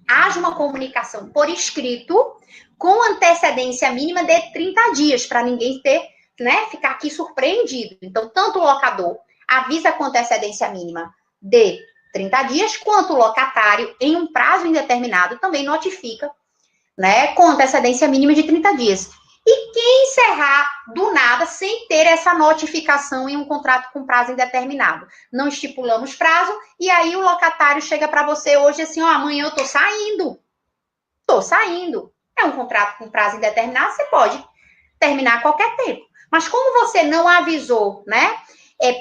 Speaker 1: haja uma comunicação por escrito com antecedência mínima de 30 dias, para ninguém ter, né, ficar aqui surpreendido. Então, tanto o locador avisa com antecedência mínima de 30 dias, quanto o locatário, em um prazo indeterminado, também notifica, né, com antecedência mínima de 30 dias. E quem encerrar do nada, sem ter essa notificação em um contrato com prazo indeterminado? Não estipulamos prazo, e aí o locatário chega para você hoje assim, ó, amanhã eu tô saindo. Tô saindo. É um contrato com prazo indeterminado, você pode terminar a qualquer tempo. Mas como você não avisou, né,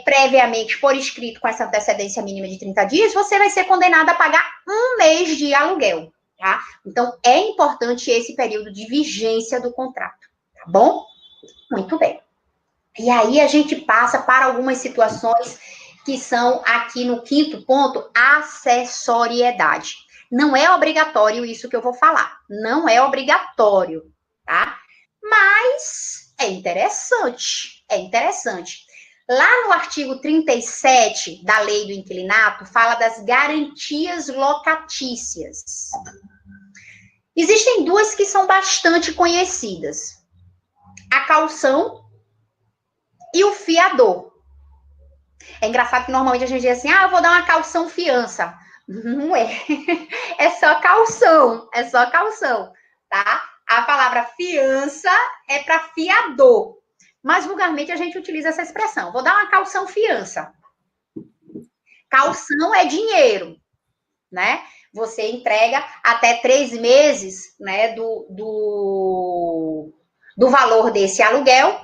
Speaker 1: previamente por escrito com essa antecedência mínima de 30 dias, você vai ser condenado a pagar 1 mês de aluguel, tá? Então, é importante esse período de vigência do contrato, tá bom? Muito bem. E aí a gente passa para algumas situações que são aqui no 5º ponto, acessoriedade. Não é obrigatório isso que eu vou falar. Não é obrigatório, tá? Mas é interessante. É interessante. Lá no artigo 37 da Lei do Inquilinato, fala das garantias locatícias. Existem duas que são bastante conhecidas. A caução e o fiador. É engraçado que normalmente a gente diz assim, eu vou dar uma caução fiança. Não é. É só caução, tá? A palavra fiança é para fiador. Mas vulgarmente a gente utiliza essa expressão. Vou dar uma caução fiança. Caução é dinheiro, né? Você entrega até 3 meses, né, do valor desse aluguel,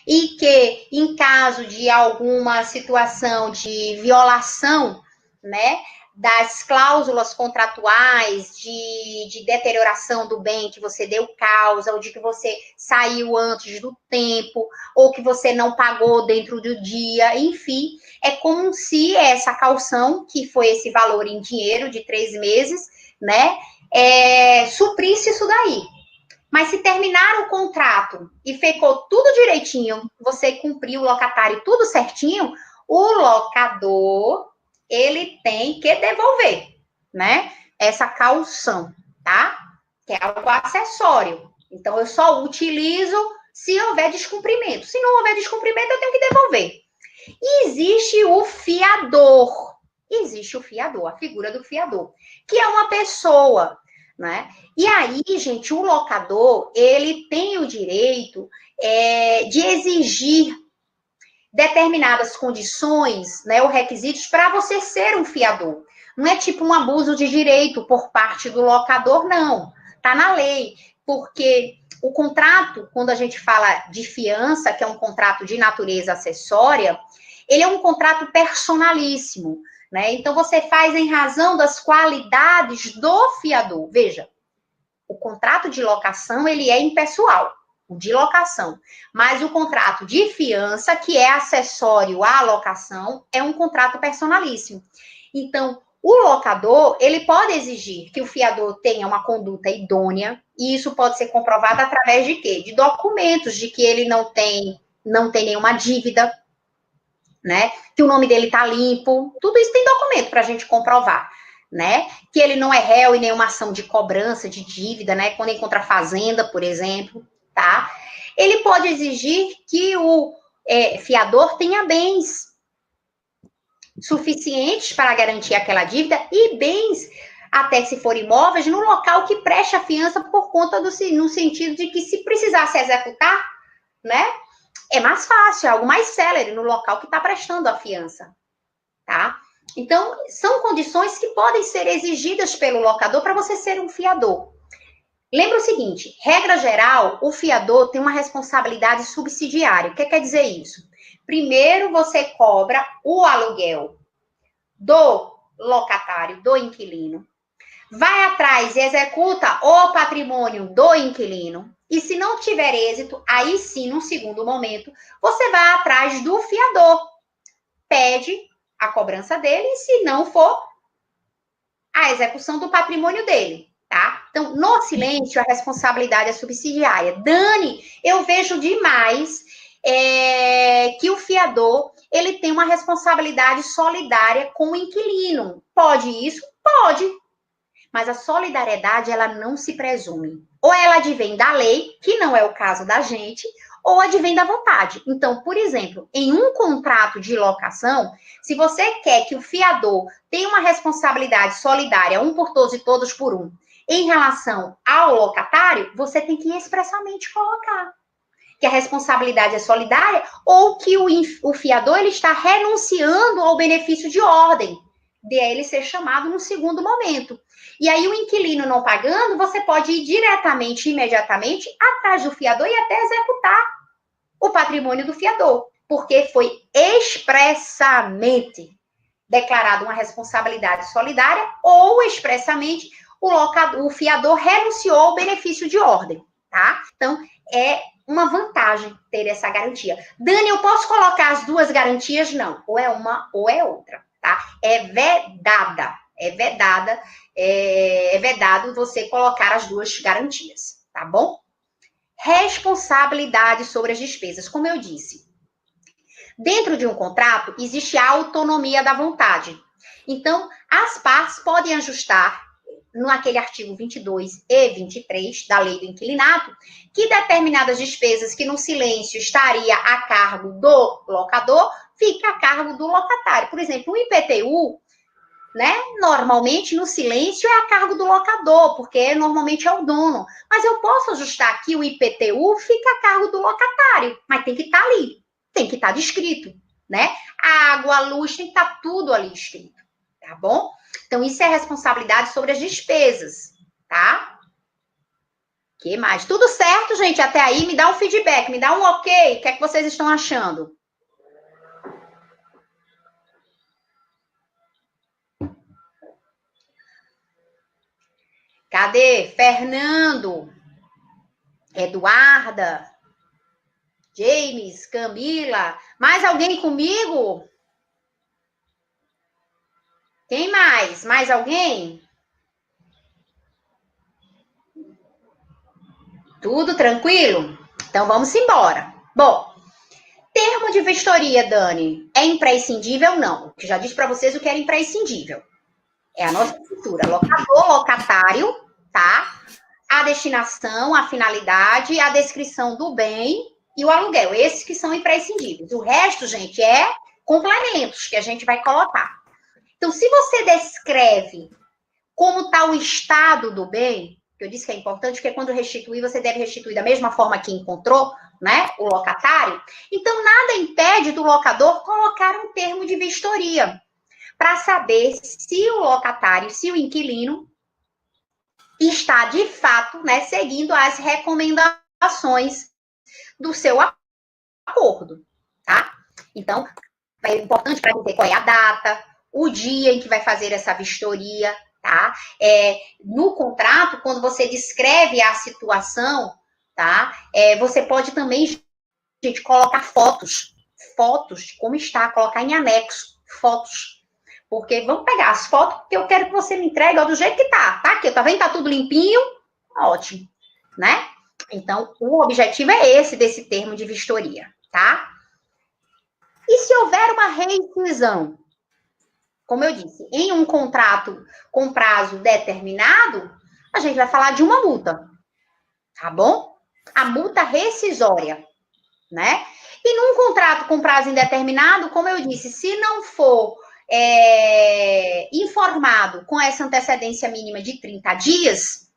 Speaker 1: e que, em caso de alguma situação de violação, né, das cláusulas contratuais de deterioração do bem que você deu causa, ou de que você saiu antes do tempo, ou que você não pagou dentro do dia, enfim, é como se essa caução, que foi esse valor em dinheiro de 3 meses, né, suprisse isso daí. Mas se terminar o contrato e ficou tudo direitinho, você cumpriu o locatário tudo certinho, o locador, ele tem que devolver, né? Essa caução, tá? Que é algo acessório. Então, eu só utilizo se houver descumprimento. Se não houver descumprimento, eu tenho que devolver. E existe o fiador. Existe o fiador, a figura do fiador, que é uma pessoa, né? E aí, gente, o locador, ele tem o direito de exigir determinadas condições, né, ou requisitos para você ser um fiador. Não é tipo um abuso de direito por parte do locador, não. Tá na lei, porque o contrato, quando a gente fala de fiança, que é um contrato de natureza acessória, ele é um contrato personalíssimo, né? Então, você faz em razão das qualidades do fiador. Veja, o contrato de locação, ele é impessoal, o de locação. Mas o contrato de fiança, que é acessório à locação, é um contrato personalíssimo. Então, o locador, ele pode exigir que o fiador tenha uma conduta idônea, e isso pode ser comprovado através de quê? De documentos, de que ele não tem nenhuma dívida, né? Que o nome dele tá limpo. Tudo isso tem documento para a gente comprovar, né? Que ele não é réu em nenhuma ação de cobrança, de dívida, né? Quando encontra fazenda, por exemplo, tá? Ele pode exigir que o fiador tenha bens suficientes para garantir aquela dívida e bens até se for imóveis, no local que preste a fiança por conta no sentido de que se precisasse executar, né, é mais fácil, é algo mais célere no local que está prestando a fiança, tá? Então, são condições que podem ser exigidas pelo locador para você ser um fiador. Lembra o seguinte, regra geral, o fiador tem uma responsabilidade subsidiária. O que quer dizer isso? Primeiro, você cobra o aluguel do locatário, do inquilino, vai atrás e executa o patrimônio do inquilino, e se não tiver êxito, aí sim, num segundo momento, você vai atrás do fiador, pede a cobrança dele, e se não for, a execução do patrimônio dele, tá? Então, no silêncio, a responsabilidade é subsidiária. Dani, eu vejo demais que o fiador, ele tem uma responsabilidade solidária com o inquilino. Pode isso? Pode. Mas a solidariedade, ela não se presume. Ou ela advém da lei, que não é o caso da gente, ou advém da vontade. Então, por exemplo, em um contrato de locação, se você quer que o fiador tenha uma responsabilidade solidária, um por todos e todos por um, em relação ao locatário, você tem que expressamente colocar que a responsabilidade é solidária ou que o fiador ele está renunciando ao benefício de ordem, de ele ser chamado no segundo momento. E aí, o inquilino não pagando, você pode ir diretamente, imediatamente, atrás do fiador e até executar o patrimônio do fiador, porque foi expressamente declarado uma responsabilidade solidária ou expressamente o fiador renunciou ao benefício de ordem, tá? Então, é uma vantagem ter essa garantia. Dani, eu posso colocar as duas garantias? Não, ou é uma ou é outra, tá? É vedado você colocar as duas garantias, tá bom? Responsabilidade sobre as despesas, como eu disse. Dentro de um contrato, existe a autonomia da vontade. Então, as partes podem ajustar naquele artigo 22 e 23 da Lei do Inquilinato, que determinadas despesas que no silêncio estaria a cargo do locador, fica a cargo do locatário. Por exemplo, o IPTU, né? Normalmente no silêncio é a cargo do locador, porque normalmente é o dono. Mas eu posso ajustar aqui o IPTU, fica a cargo do locatário, mas tem que estar ali, tem que estar descrito, né? A água, a luz, tem que estar tudo ali escrito, tá bom? Então, isso é responsabilidade sobre as despesas, tá? Que mais? Tudo certo, gente? Até aí, me dá um feedback, me dá um ok. O que é que vocês estão achando? Cadê? Fernando, Eduarda, James, Camila. Mais alguém comigo? Quem mais? Mais alguém? Tudo tranquilo? Então vamos embora. Bom, termo de vistoria, Dani, é imprescindível ou não? Que já disse para vocês o que era imprescindível. É a nossa cultura. Locador, locatário, tá? A destinação, a finalidade, a descrição do bem e o aluguel. Esses que são imprescindíveis. O resto, gente, é complementos que a gente vai colocar. Então, se você descreve como está o estado do bem, que eu disse que é importante, porque quando restituir, você deve restituir da mesma forma que encontrou, né, o locatário. Então, nada impede do locador colocar um termo de vistoria para saber se o locatário, se o inquilino está, de fato, né, seguindo as recomendações do seu acordo, tá? Então, é importante para dizer qual é a data, o dia em que vai fazer essa vistoria, tá? No contrato, quando você descreve a situação, tá? Você pode também, gente, colocar fotos de como está, colocar em anexo, fotos. Porque vamos pegar as fotos, porque eu quero que você me entregue ó, do jeito que tá aqui, tá vendo? Tá tudo limpinho, ótimo, né? Então, o objetivo é esse desse termo de vistoria, tá? E se houver uma rescisão? Como eu disse, em um contrato com prazo determinado, a gente vai falar de uma multa, tá bom? A multa rescisória, né? E num contrato com prazo indeterminado, como eu disse, se não for informado com essa antecedência mínima de 30 dias,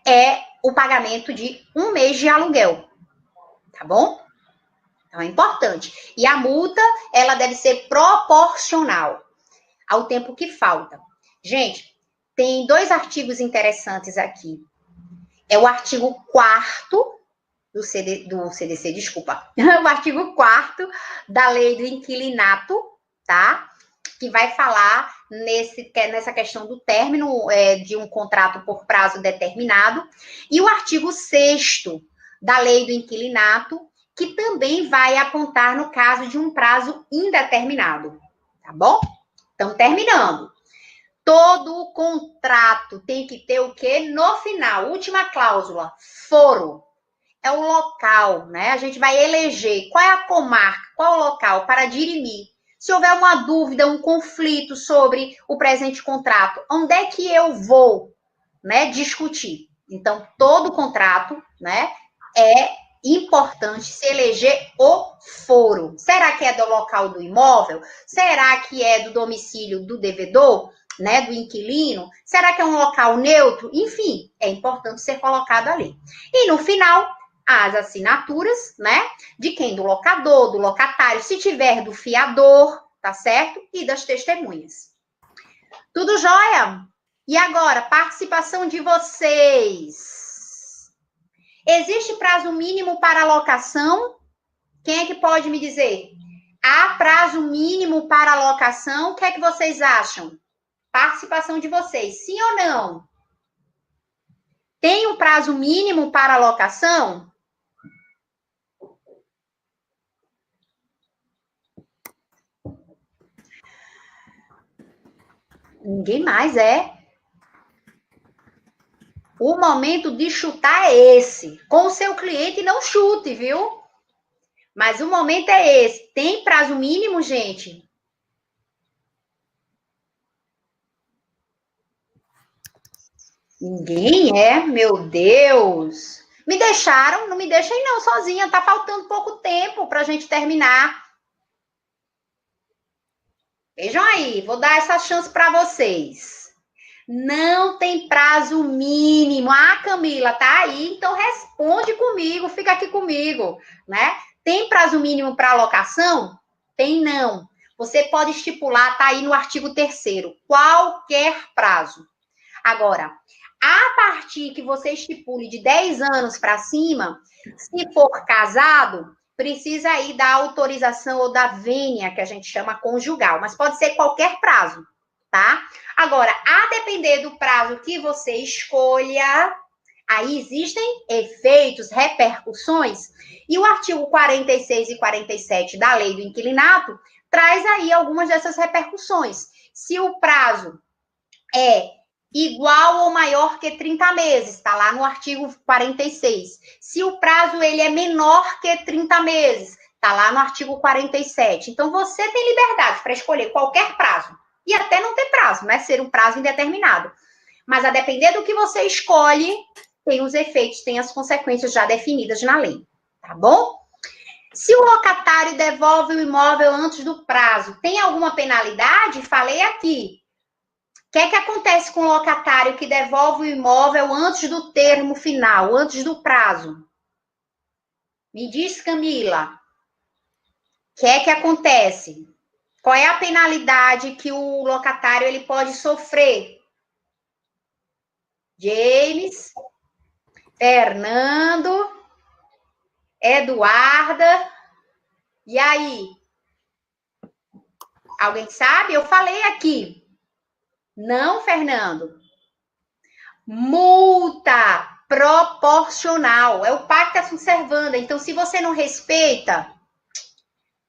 Speaker 1: é o pagamento de 1 mês de aluguel, tá bom? Então, é importante. E a multa, ela deve ser proporcional ao tempo que falta. Gente, tem 2 artigos interessantes aqui. É o artigo 4º do CDC, desculpa. O artigo 4º da Lei do Inquilinato, tá? Que vai falar nessa questão do término de um contrato por prazo determinado. E o artigo 6º da Lei do Inquilinato, que também vai apontar no caso de um prazo indeterminado, tá bom? Então, terminando. Todo contrato tem que ter o quê? No final, última cláusula, foro. É o local, né? A gente vai eleger qual é a comarca, qual é o local para dirimir. Se houver uma dúvida, um conflito sobre o presente contrato, onde é que eu vou, né, discutir? Então, todo contrato, né, é importante se eleger o foro. Será que é do local do imóvel? Será que é do domicílio do devedor, né, do inquilino? Será que é um local neutro? Enfim, é importante ser colocado ali. E no final, as assinaturas, né, de quem? Do locador, do locatário, se tiver do fiador, tá certo? E das testemunhas. Tudo jóia? E agora, participação de vocês. Existe prazo mínimo para locação? Quem é que pode me dizer? Há prazo mínimo para locação? O que é que vocês acham? Participação de vocês, sim ou não? Tem um prazo mínimo para locação? Ninguém mais é. O momento de chutar é esse. Com o seu cliente, não chute, viu? Mas o momento é esse. Tem prazo mínimo, gente? Ninguém é? Meu Deus. Me deixaram? Não me deixem não sozinha. Tá faltando pouco tempo para a gente terminar. Vejam aí, vou dar essa chance para vocês. Não tem prazo mínimo. Ah, Camila, tá aí, então responde comigo, fica aqui comigo, né? Tem prazo mínimo para alocação? Tem não. Você pode estipular, tá aí no artigo 3º, qualquer prazo. Agora, a partir que você estipule de 10 anos para cima, se for casado, precisa aí da autorização ou da vênia, que a gente chama conjugal, mas pode ser qualquer prazo, tá? Agora, a depender do prazo que você escolha, aí existem efeitos, repercussões, e o artigo 46 e 47 da Lei do Inquilinato traz aí algumas dessas repercussões. Se o prazo é igual ou maior que 30 meses, está lá no artigo 46. Se o prazo ele é menor que 30 meses, está lá no artigo 47. Então, você tem liberdade para escolher qualquer prazo. E até não ter prazo, né? Ser um prazo indeterminado. Mas a depender do que você escolhe, tem os efeitos, tem as consequências já definidas na lei. Tá bom? Se o locatário devolve o imóvel antes do prazo, tem alguma penalidade? Falei aqui. O que é que acontece com o locatário que devolve o imóvel antes do termo final, antes do prazo? Me diz, Camila. O que é que acontece? Qual é a penalidade que o locatário ele pode sofrer? James, Fernando, Eduarda, e aí? Alguém sabe? Eu falei aqui. Não, Fernando. Multa proporcional. É o pacta sunt servanda. Então, se você não respeita,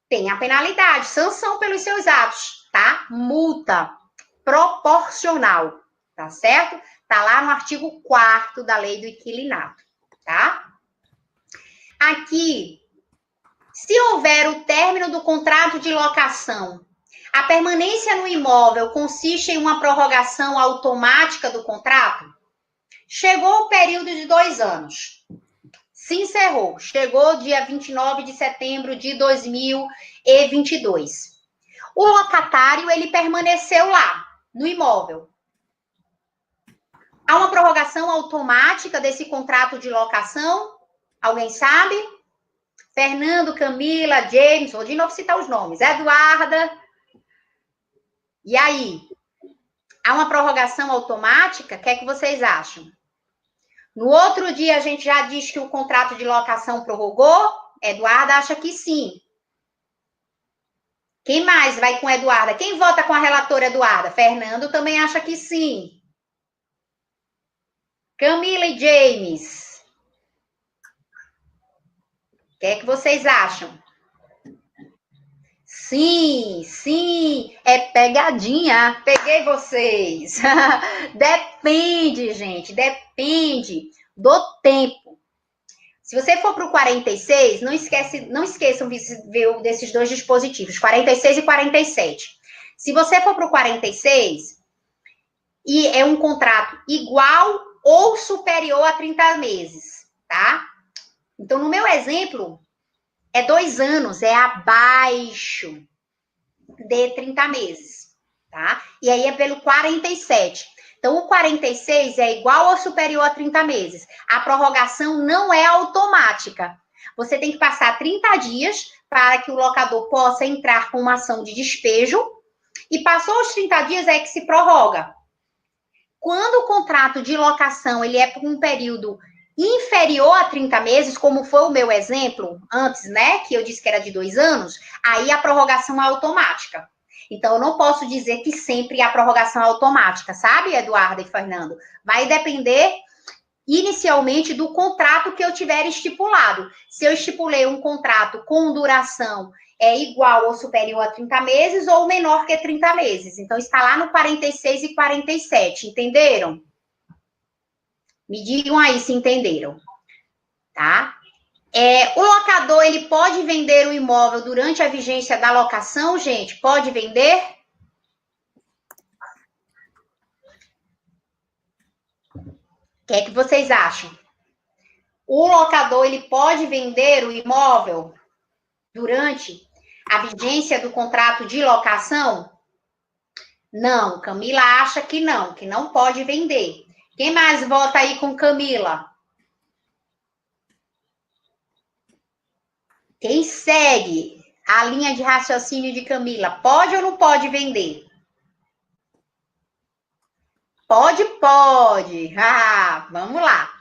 Speaker 1: tem a penalidade, sanção pelos seus atos, tá? Multa proporcional, tá certo? Tá lá no artigo 4º da Lei do Inquilinato, tá? Aqui, se houver o término do contrato de locação, a permanência no imóvel consiste em uma prorrogação automática do contrato? Chegou o período de 2 anos. Se encerrou. Chegou dia 29 de setembro de 2022. O locatário, ele permaneceu lá, no imóvel. Há uma prorrogação automática desse contrato de locação? Alguém sabe? Fernando, Camila, James, vou de novo citar os nomes. Eduarda. E aí? Há uma prorrogação automática? O que é que vocês acham? No outro dia, a gente já diz que o contrato de locação prorrogou? Eduarda acha que sim. Quem mais vai com Eduarda? Quem vota com a relatora Eduarda? Fernando também acha que sim. Camila e James. O que é que vocês acham? Sim, sim, é pegadinha. Peguei vocês. Depende, gente, depende do tempo. Se você for para o 46, não esqueçam de ver desses dois dispositivos, 46 e 47. Se você for para o 46 e é um contrato igual ou superior a 30 meses, tá? Então, no meu exemplo, é 2 anos, é abaixo de 30 meses, tá? E aí é pelo 47. Então, o 46 é igual ou superior a 30 meses. A prorrogação não é automática. Você tem que passar 30 dias para que o locador possa entrar com uma ação de despejo e passou os 30 dias é que se prorroga. Quando o contrato de locação ele é por um período inferior a 30 meses, como foi o meu exemplo antes, né, que eu disse que era de 2 anos, aí a prorrogação é automática. Então, eu não posso dizer que sempre a prorrogação é automática, sabe, Eduardo e Fernando? Vai depender inicialmente do contrato que eu tiver estipulado. Se eu estipulei um contrato com duração igual ou superior a 30 meses ou menor que 30 meses. Então, está lá no 46 e 47, entenderam? Me digam aí se entenderam, tá? O locador, ele pode vender o imóvel durante a vigência da locação, gente? Pode vender? O que é que vocês acham? O locador, ele pode vender o imóvel durante a vigência do contrato de locação? Não, Camila acha que não pode vender. Quem mais vota aí com Camila? Quem segue a linha de raciocínio de Camila? Pode ou não pode vender? Pode, pode. Ah, vamos lá.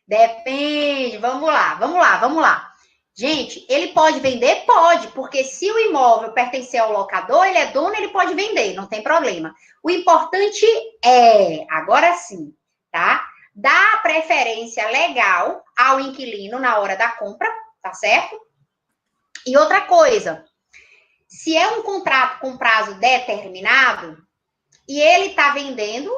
Speaker 1: Depende, vamos lá. Gente, ele pode vender? Pode, porque se o imóvel pertencer ao locador, ele é dono, ele pode vender, não tem problema. O importante agora sim, tá? Dar preferência legal ao inquilino na hora da compra, tá certo? E outra coisa, se é um contrato com prazo determinado e ele está vendendo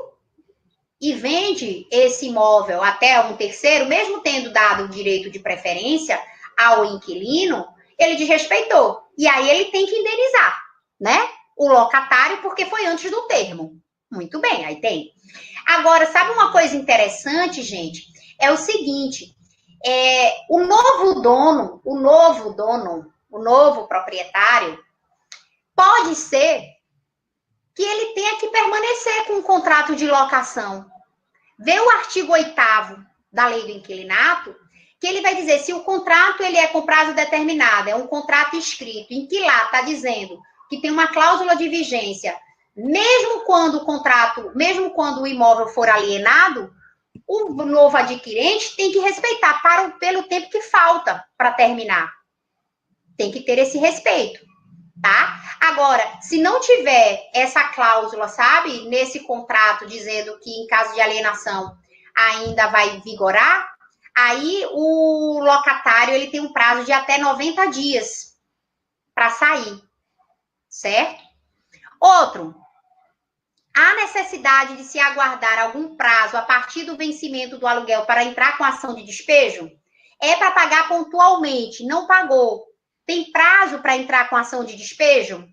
Speaker 1: e vende esse imóvel até um terceiro, mesmo tendo dado o direito de preferência ao inquilino, ele desrespeitou. E aí ele tem que indenizar, né? O locatário, porque foi antes do termo. Muito bem, aí tem. Agora, sabe uma coisa interessante, gente? É o seguinte, o novo proprietário, pode ser que ele tenha que permanecer com o contrato de locação. Vê o artigo 8º da lei do inquilinato, que ele vai dizer se o contrato ele é com prazo determinado, é um contrato escrito, em que lá está dizendo que tem uma cláusula de vigência, mesmo quando o imóvel for alienado, o novo adquirente tem que respeitar pelo tempo que falta para terminar. Tem que ter esse respeito, tá? Agora, se não tiver essa cláusula, sabe, nesse contrato dizendo que em caso de alienação ainda vai vigorar, aí o locatário ele tem um prazo de até 90 dias para sair, certo? Outro, há necessidade de se aguardar algum prazo a partir do vencimento do aluguel para entrar com ação de despejo? É para pagar pontualmente, não pagou. Tem prazo para entrar com ação de despejo?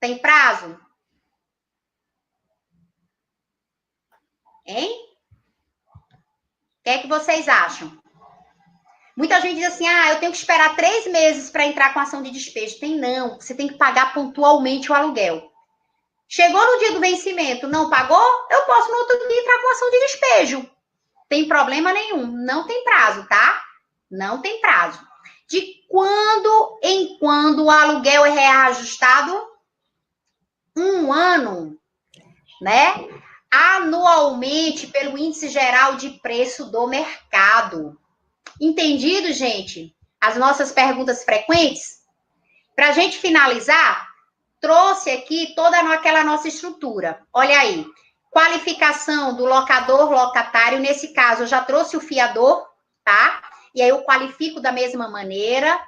Speaker 1: Tem prazo? Hein? O que é que vocês acham? Muita gente diz assim, eu tenho que esperar 3 meses para entrar com ação de despejo. Tem não, você tem que pagar pontualmente o aluguel. Chegou no dia do vencimento, não pagou? Eu posso no outro dia entrar com ação de despejo. Tem problema nenhum, não tem prazo, tá? Não tem prazo. De quando em quando o aluguel é reajustado? 1 ano, né? Anualmente pelo índice geral de preço do mercado. Entendido, gente? As nossas perguntas frequentes? Para a gente finalizar, trouxe aqui toda aquela nossa estrutura. Olha aí, qualificação do locador, locatário. Nesse caso, eu já trouxe o fiador, tá? E aí eu qualifico da mesma maneira.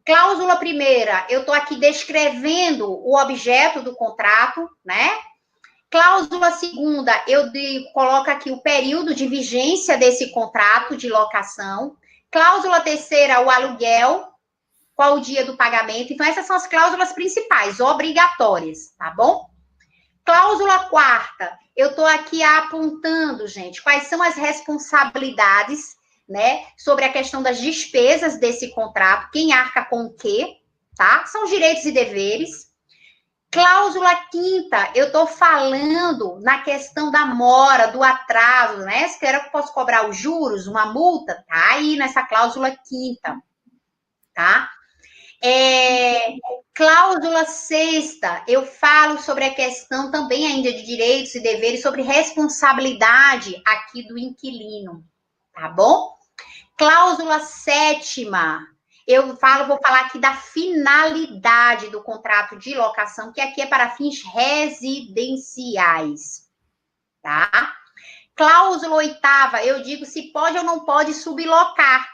Speaker 1: Cláusula primeira, eu estou aqui descrevendo o objeto do contrato, né? Cláusula segunda, eu coloco aqui o período de vigência desse contrato de locação. Cláusula terceira, o aluguel, qual o dia do pagamento. Então, essas são as cláusulas principais, obrigatórias, tá bom? Cláusula quarta, eu estou aqui apontando, gente, quais são as responsabilidades, né, sobre a questão das despesas desse contrato, quem arca com o quê, tá? São os direitos e deveres. Cláusula quinta, eu estou falando na questão da mora, do atraso, né? Se quer que eu posso cobrar os juros, uma multa, tá aí nessa cláusula quinta, tá? Cláusula sexta, eu falo sobre a questão também ainda de direitos e deveres, sobre responsabilidade aqui do inquilino, tá bom? Cláusula sétima, vou falar aqui da finalidade do contrato de locação, que aqui é para fins residenciais, tá? Cláusula oitava, eu digo se pode ou não pode sublocar.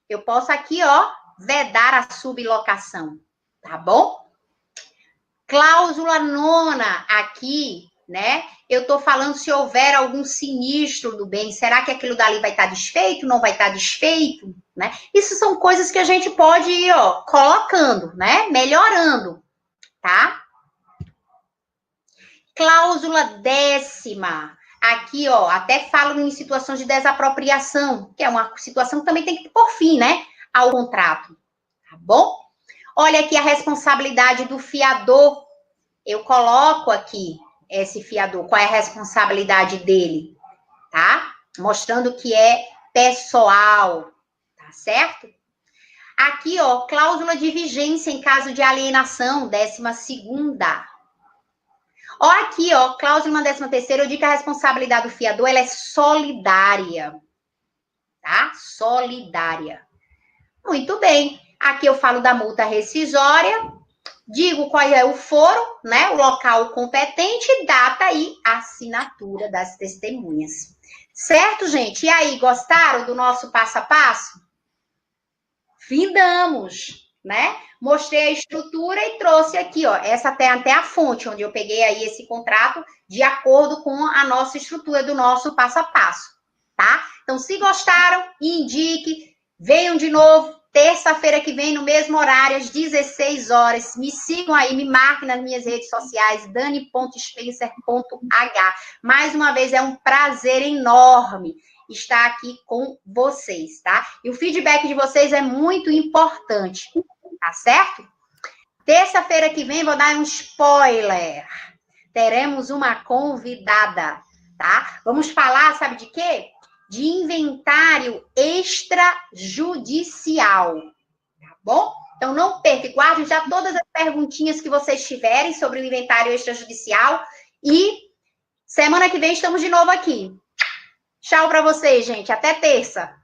Speaker 1: Eu posso aqui, vedar a sublocação, tá bom? Cláusula nona, aqui, né? Eu estou falando se houver algum sinistro do bem, será que aquilo dali vai estar desfeito, não vai estar desfeito, né? Isso são coisas que a gente pode ir, colocando, né? Melhorando, tá? Cláusula décima, aqui, até falo em situações de desapropriação, que é uma situação que também tem que pôr fim, né, ao contrato, tá bom? Olha aqui a responsabilidade do fiador, eu coloco aqui esse fiador, qual é a responsabilidade dele, tá? Mostrando que é pessoal, tá certo? Aqui, cláusula de vigência em caso de alienação, 12ª. Aqui, cláusula 13ª, eu digo que a responsabilidade do fiador, ela é solidária, tá? Solidária. Muito bem. Aqui eu falo da multa rescisória, digo qual é o foro, né? O local competente, data e assinatura das testemunhas. Certo, gente? E aí, gostaram do nosso passo a passo? Findamos, né? Mostrei a estrutura e trouxe aqui, essa até a fonte, onde eu peguei aí esse contrato de acordo com a nossa estrutura do nosso passo a passo, tá? Então, se gostaram, indique, venham de novo, terça-feira que vem, no mesmo horário, às 16 horas. Me sigam aí, me marquem nas minhas redes sociais, dani.spencer.h. Mais uma vez, é um prazer enorme estar aqui com vocês, tá? E o feedback de vocês é muito importante, tá certo? Terça-feira que vem, vou dar um spoiler. Teremos uma convidada, tá? Vamos falar, sabe de quê? De inventário extrajudicial, tá bom? Então, não perca, guarde já todas as perguntinhas que vocês tiverem sobre o inventário extrajudicial e semana que vem estamos de novo aqui. Tchau para vocês, gente. Até terça.